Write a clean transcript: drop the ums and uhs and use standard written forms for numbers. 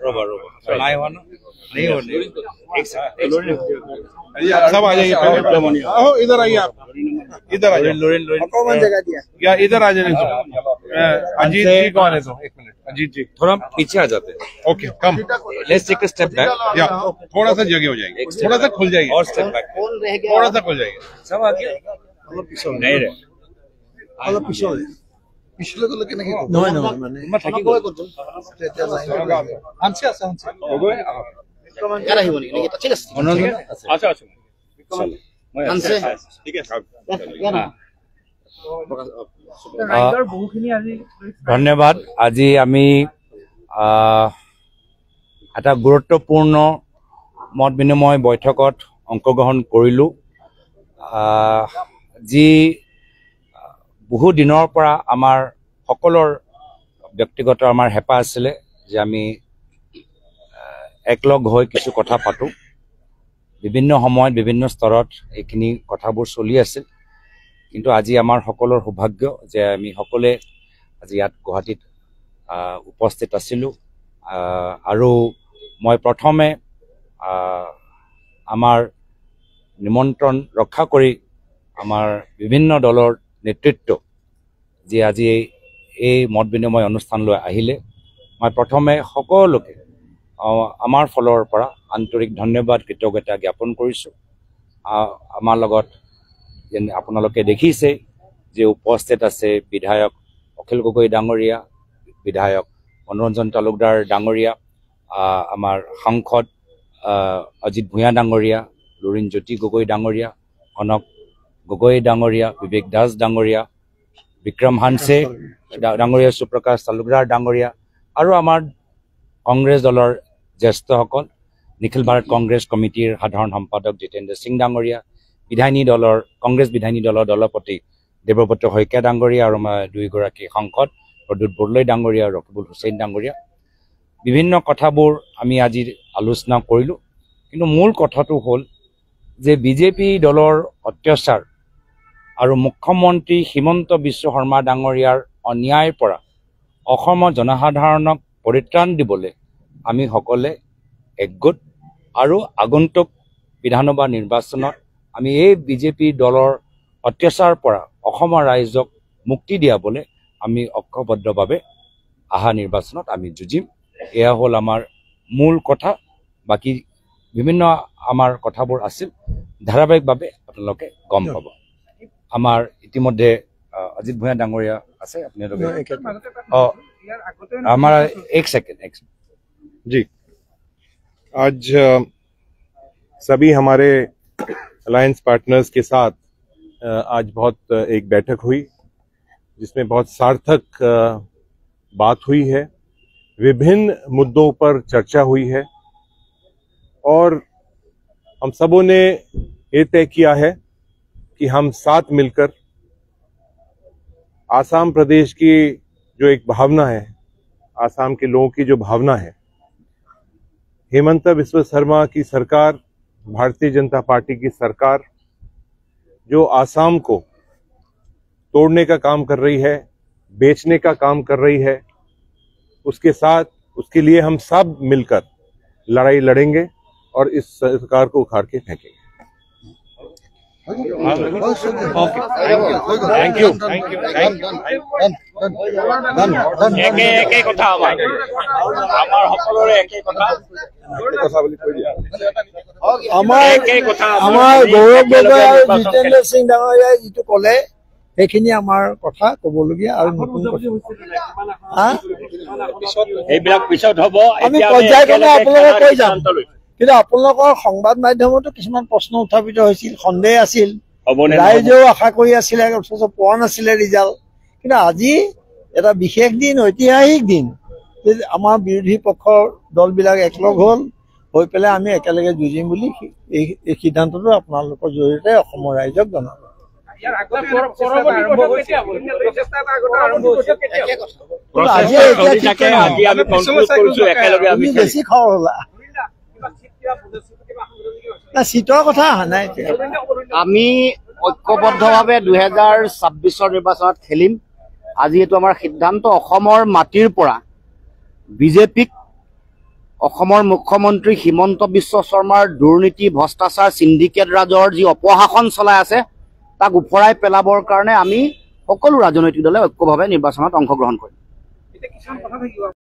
नहीं हुआ ना नहीं हो सब आ जाइए इधर आइए आप इधर आ जाइए कौन जगह दिया या इधर आ जाइए अजीत जी कौन है तो एक मिनट अजीत जी थोड़ा पीछे आ जाते हैं okay come let's take a step back या थोड़ा सा जगह हो जाएगी थोड़ा सा खुल जाएगी और स्टेप बैक थोड़ा सा खुल जाएगी सब आ गया नहीं रे অলপ পিছলৈ পিছলৈ গলে কেনেকৈ নহয় নহয় মানে মই থাকি গৈ কত তেতিয়া লাইন আছে আছে আছে ইয়াৰ আহিব নেকি নেকি ঠিক আছে আচ্ছা আচ্ছা চলো আছে ठीक है ধন্যবাদ আজি আমি এটা গুৰুত্বপূৰ্ণ মত বিনিময় বৈঠকত অংশগ্ৰহণ কৰিলো যি বহু দিনৰ পৰা আমাৰ সকলৰ ব্যক্তিগত আমাৰ হেপা আছিলে যে আমি একলগ হৈ কিছু কথা পাতো বিভিন্ন সময়ত বিভিন্ন স্তৰত এইখিনি কথাবোৰ চলি আছিল কিন্তু আজি আমাৰ সকলৰ সৌভাগ্য যে আমি সকলে আজি ইয়াত গুৱাহাটীত উপস্থিত আছিলো আৰু মই প্ৰথমে আমাৰ নিমন্ত্ৰণ ৰক্ষা কৰি আমাৰ বিভিন্ন দলৰ নেতৃত্ব যে আজি এই মত বিনিময় অনুষ্ঠানলৈ আহিলে মই প্ৰথমে সকলোকে আমাৰ ফলৰ পৰা আন্তৰিক ধন্যবাদ কৃতজ্ঞতা জ্ঞাপন কৰিছো আমাৰ লগত যেনে আপোনালোকে দেখিছে যে উপস্থিত আছে বিধায়ক অখিল গগৈ ডাঙৰীয়া বিধায়ক মনোৰঞ্জন তালুকদাৰ ডাঙৰীয়া আমাৰ সাংসদ অজিত ভূঞা ডাঙৰীয়া লুৰিণ জ্যোতি গগৈ ডাঙৰীয়া কনক গগৈ ডাঙৰীয়া বিবেক দাস ডাঙৰীয়া বিক্ৰম হানছে ডাঙৰীয়া সুপ্ৰকাশ তালুকদাৰ ডাঙৰীয়া আৰু আমাৰ কংগ্ৰেছ দলৰ জ্যেষ্ঠসকল নিখিল ভাৰত কংগ্ৰেছ কমিটিৰ সাধাৰণ সম্পাদক জিতেন্দ্ৰ সিং ডাঙৰীয়া কংগ্ৰেছ বিধায়িনী দলৰ দলপতি দেৱব্ৰত শইকীয়া ডাঙৰীয়া আৰু দুইগৰাকী সাংসদ প্ৰদ্যুৎ বৰদলৈ ডাঙৰীয়া ৰকিবুল হুছেইন ডাঙৰীয়া বিভিন্ন কথাবোৰ আমি আজি আলোচনা কৰিলো কিন্তু মূল কথাটো হ'ল যে বিজেপি দলৰ অত্যাচাৰ আৰু মুখ্যমন্ত্ৰী হিমন্ত বিশ্ব শৰ্মা ডাঙৰীয়াৰ অন্যায়ৰ পৰা অসমৰ জনসাধাৰণক পৰিত্ৰাণ দিবলৈ আমি সকলে একগোট আৰু আগন্তুক বিধানসভা নিৰ্বাচনত আমি এই বিজেপি দলৰ অত্যাচাৰৰ পৰা অসমৰ ৰাইজক মুক্তি দিয়াবলৈ আমি ঐক্যবদ্ধভাৱে আহা নিৰ্বাচনত আমি যুঁজিম এয়া হ'ল আমাৰ মূল কথা বাকি বিভিন্ন আমাৰ কথাবোৰ আছিল ধাৰাবাহিকভাৱে আপোনালোকে গম পাব আমাৰ ইতিমধ্যে অজিত ভূঞা ডাঙৰীয়া আছে আপোনালোকে हमारा एक सेकंड जी आज सभी हमारे अलायंस पार्टनर्स के साथ आज बहुत एक बैठक हुई जिसमें बहुत सार्थक बात हुई है विभिन्न मुद्दों पर चर्चा हुई है और हम सबों ने ये तय किया है कि हम साथ मिलकर आसाम प्रदेश की जो एक भावना है आसाम के लोगों की जो भावना है हेमंत बिस्वा शर्मा की सरकार भारतीय जनता पार्टी की सरकार जो आसाम को तोड़ने का काम कर रही है बेचने का काम कर रही है उसके साथ उसके लिए हम सब मिलकर लड़ाई लड़ेंगे और इस सरकार को उखाड़ के फेंकेंगे थैंक यू একে কথা আমাৰ সকলোৰে একে কথা আমাৰ গৌৰৱ গগৈ আৰু জিতেন্দ্ৰ সিং ডাঙৰীয়াই যিটো ক'লে সেইখিনি আমাৰ কথা ক'বলগীয়া আৰু নতুন এইবিলাক পিছত হ'ব আমি পৰ্যায়ক্ৰমে আপোনালোকক কৈ যাম কিন্তু আপোনালোকৰ সংবাদ মাধ্যমতো কিছুমান প্ৰশ্ন উত্থাপিত হৈছিল সন্দেহ আছিল ৰাইজেও আশা কৰি আছিলে পোৱা নাছিলে ৰিজাল্ট কিন্তু আজি এটা বিশেষ দিন ঐতিহাসিক দিন যে আমাৰ বিৰোধী পক্ষৰ দলবিলাক একলগ হ'ল হৈ পেলাই আমি একেলগে যুঁজিম বুলি এই সিদ্ধান্তটো আপোনালোকৰ জৰিয়তে অসমৰ ৰাইজক জনাব বেছি খবৰ হলা চিটৰ কথা অহা নাই আমি ঐক্যবদ্ধভাৱে 2026 নিৰ্বাচনত খেলিম আজি এইটো আমাৰ সিদ্ধান্ত অসমৰ মাটিৰ পৰা বিজেপিক অসমৰ মুখ্যমন্ত্ৰী হিমন্ত বিশ্ব শৰ্মাৰ দুৰ্নীতি ভ্ৰষ্টাচাৰ চিণ্ডিকেট ৰাজৰ যি অপশাসন চলাই আছে তাক উফৰাই পেলাবৰ কাৰণে আমি সকলো ৰাজনৈতিক দলে ঐক্যভাৱে নিৰ্বাচনত অংশগ্ৰহণ কৰিম।